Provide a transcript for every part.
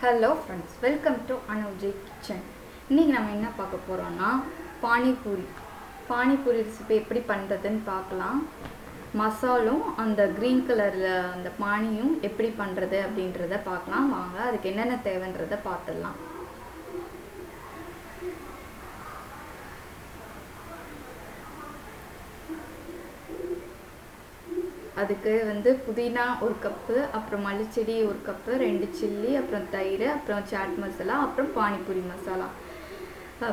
Hello friends, welcome to Anujay kitchen. இன்றைக்கி நம்ம என்ன பார்க்க போகிறோன்னா பானிபூரி ரெசிபி எப்படி பண்ணுறதுன்னு பார்க்கலாம். மசாலும் அந்த க்ரீன் கலரில் அந்த பானியும் எப்படி பண்ணுறது அப்படின்றத பார்க்கலாம். வாங்க, அதுக்கு என்னென்ன தேவைன்றதை பார்த்துடலாம். அதுக்கு புதினா ஒரு கப்பு, அப்புறம் மல்லிச்செடி ஒரு கப்பு, 2 சில்லி, அப்புறம் தயிர், அப்புறம் சாட் மசாலா, அப்புறம் பானிபூரி மசாலா.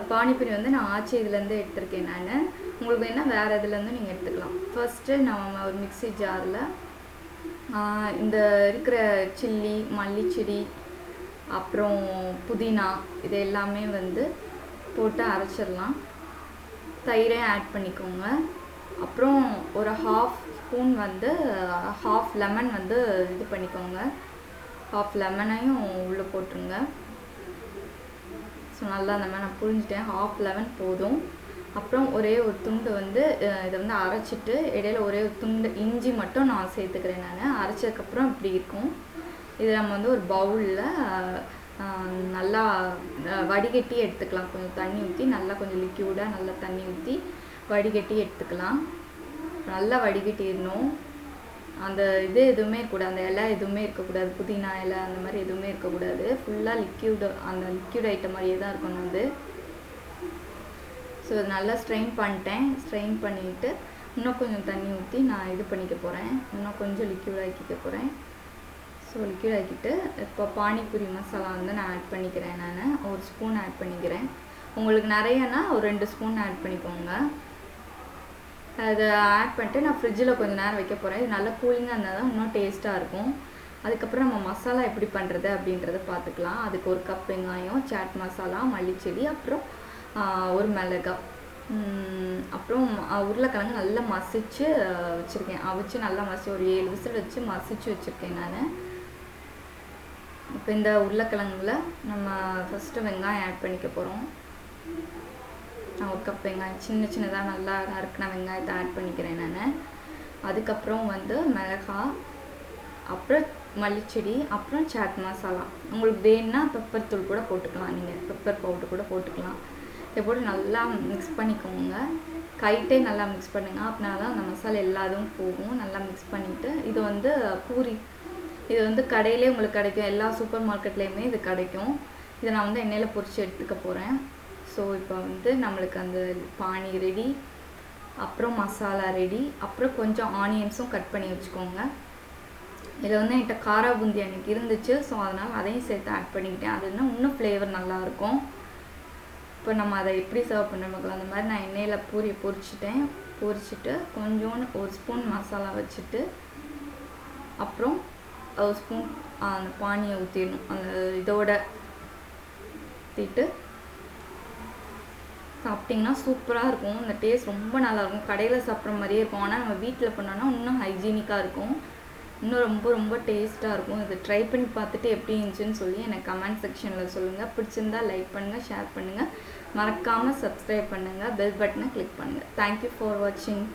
பானிபூரி நான் ஆச்சி இதுலேருந்து எடுத்திருக்கேன். நான் உங்களுக்கு வேணால் வேறு இதுலேருந்து நீங்கள் எடுத்துக்கலாம். ஃபர்ஸ்ட்டு நம்ம ஒரு மிக்ஸி ஜாரில் இந்த இருக்கிற சில்லி, மல்லிச்செடி, அப்புறம் புதினா இது எல்லாமே போட்டு அரைச்சிடலாம். தயிரையும் ஆட் பண்ணிக்கோங்க. அப்புறம் ஒரு ஹாஃப் ஸ்பூன் ஹாஃப் லெமன் இது பண்ணிக்கோங்க. ஹாஃப் லெமனையும் உள்ளே போட்டுருங்க. ஸோ நல்லா அந்த மாதிரி நான் புரிஞ்சுட்டேன். ஹாஃப் லெமன் போதும். அப்புறம் ஒரே ஒரு துண்டு இதை அரைச்சிட்டு இடையில ஒரே ஒரு துண்டு இஞ்சி மட்டும் நான் சேர்த்துக்கிறேன். நான் அரைச்சதுக்கப்புறம் இப்படி இருக்கும். இதை நம்ம ஒரு பவுலில் நல்லா வடிகட்டி எடுத்துக்கலாம். கொஞ்சம் தண்ணி ஊற்றி நல்லா கொஞ்சம் லிக்யூடாக நல்லா தண்ணி ஊற்றி வடிகட்டி எடுத்துக்கலாம். நல்லா வடிகட்டிடணும். அந்த எதுவுமே இருக்கக்கூடாது, அந்த இலை எதுவுமே இருக்கக்கூடாது, புதினா இலை அந்த மாதிரி எதுவுமே இருக்கக்கூடாது. ஃபுல்லாக அந்த லிக்யூட் ஐட்டம் மாதிரியே தான் இருக்கணும். ஸோ அது நல்லா ஸ்ட்ரெயின் பண்ணிட்டேன். ஸ்ட்ரெயின் பண்ணிவிட்டு இன்னும் கொஞ்சம் தண்ணி ஊற்றி நான் இது பண்ணிக்க போகிறேன். இன்னும் கொஞ்சம் லிக்யூட் ஆக்கிக்க போகிறேன். ஸோ லிக்யூட் ஆக்கிட்டு இப்போ பானிபூரி மசாலா நான் ஆட் பண்ணிக்கிறேன். நான் ஒரு ஸ்பூன் ஆட் பண்ணிக்கிறேன். உங்களுக்கு நிறையனா ஒரு 2 ஸ்பூன் ஆட் பண்ணிக்கோங்க. அதை ஆட் பண்ணிட்டு நான் ஃப்ரிட்ஜில் கொஞ்சம் நேரம் வைக்க போகிறேன். இது நல்லா கூலிங்காக இருந்தால் தான் இன்னும் டேஸ்ட்டாக இருக்கும். அதுக்கப்புறம் நம்ம மசாலா எப்படி பண்ணுறது அப்படின்றத பார்த்துக்கலாம். அதுக்கு ஒரு கப் வெங்காயம், சாட் மசாலா, மல்லிச்செடி, அப்புறம் ஒரு மிளகாய், அப்புறம் உருளைக்கிழங்கு நல்லா மசிச்சு வச்சுருக்கேன். அவிச்சு நல்லா ஒரு 7 விசில் வச்சு மசிச்சு வச்சுருக்கேன் நான். இப்போ இந்த உருளைக்கிழங்குல நம்ம ஃபஸ்ட்டு வெங்காயம் ஆட் பண்ணிக்க போகிறோம். நான் ஒரு கப் வெங்காயம் சின்னதாக நல்லா நறுக்கின வெங்காயத்தை ஆட் பண்ணிக்கிறேன் நான். அதுக்கப்புறம் மிளகாய், அப்புறம் மல்லிச்செடி, அப்புறம் சாட் மசாலா. உங்களுக்கு வேணுன்னா பெப்பர் தூள் கூட போட்டுக்கலாம். நீங்கள் பெப்பர் பவுடர் கூட போட்டுக்கலாம். இதை போட்டு நல்லா மிக்ஸ் பண்ணிக்கோங்க. கைட்டே நல்லா மிக்ஸ் பண்ணுங்க. அப்படின்னா தான் அந்த மசாலா எல்லாதும் போகும். நல்லா மிக்ஸ் பண்ணிவிட்டு இது பூரி இது கடையிலே உங்களுக்கு கிடைக்கும். எல்லா சூப்பர் மார்க்கெட்லேயுமே இது கிடைக்கும். இதை நான் எண்ணெயில் பொரித்து எடுத்துக்க போகிறேன். ஸோ இப்போ நம்மளுக்கு அந்த பானி ரெடி, அப்புறம் மசாலா ரெடி, அப்புறம் கொஞ்சம் ஆனியன்ஸும் கட் பண்ணி வச்சுக்கோங்க. இதில் என்கிட்ட காரா பூந்தி அன்றைக்கி இருந்துச்சு. ஸோ அதனால் அதையும் சேர்த்து ஆட் பண்ணிக்கிட்டேன். அது இன்னும் ஃப்ளேவர் நல்லாயிருக்கும். இப்போ நம்ம அதை எப்படி சர்வ் பண்ண பார்க்கலாம். அந்த மாதிரி நான் எண்ணெயில் பூரியை பொரிச்சிட்டு கொஞ்சோன்னு ஒரு ஸ்பூன் மசாலா வச்சுட்டு அப்புறம் ஒரு ஸ்பூன் அந்த பானியை ஊற்றிடணும். அந்த இதோட ஊற்றிட்டு சாப்பிட்டிங்கன்னா சூப்பராக இருக்கும். இந்த டேஸ்ட் ரொம்ப நல்லாயிருக்கும். கடையில் சாப்பிட்ற மாதிரியே இருக்கும். ஆனால் நம்ம வீட்டில் பண்ணோன்னா இன்னும் ஹைஜீனிக்காக இருக்கும். இன்னும் ரொம்ப ரொம்ப டேஸ்ட்டாக இருக்கும். இதை ட்ரை பண்ணி பார்த்துட்டு எப்படி இருந்துச்சுன்னு சொல்லி எனக்கு கமெண்ட் செக்ஷனில் சொல்லுங்கள். பிடிச்சிருந்தா லைக் பண்ணுங்கள், ஷேர் பண்ணுங்கள், மறக்காமல் சப்ஸ்கிரைப் பண்ணுங்கள், பெல் பட்டனை கிளிக் பண்ணுங்கள். தேங்க்யூ ஃபார் வாட்சிங்.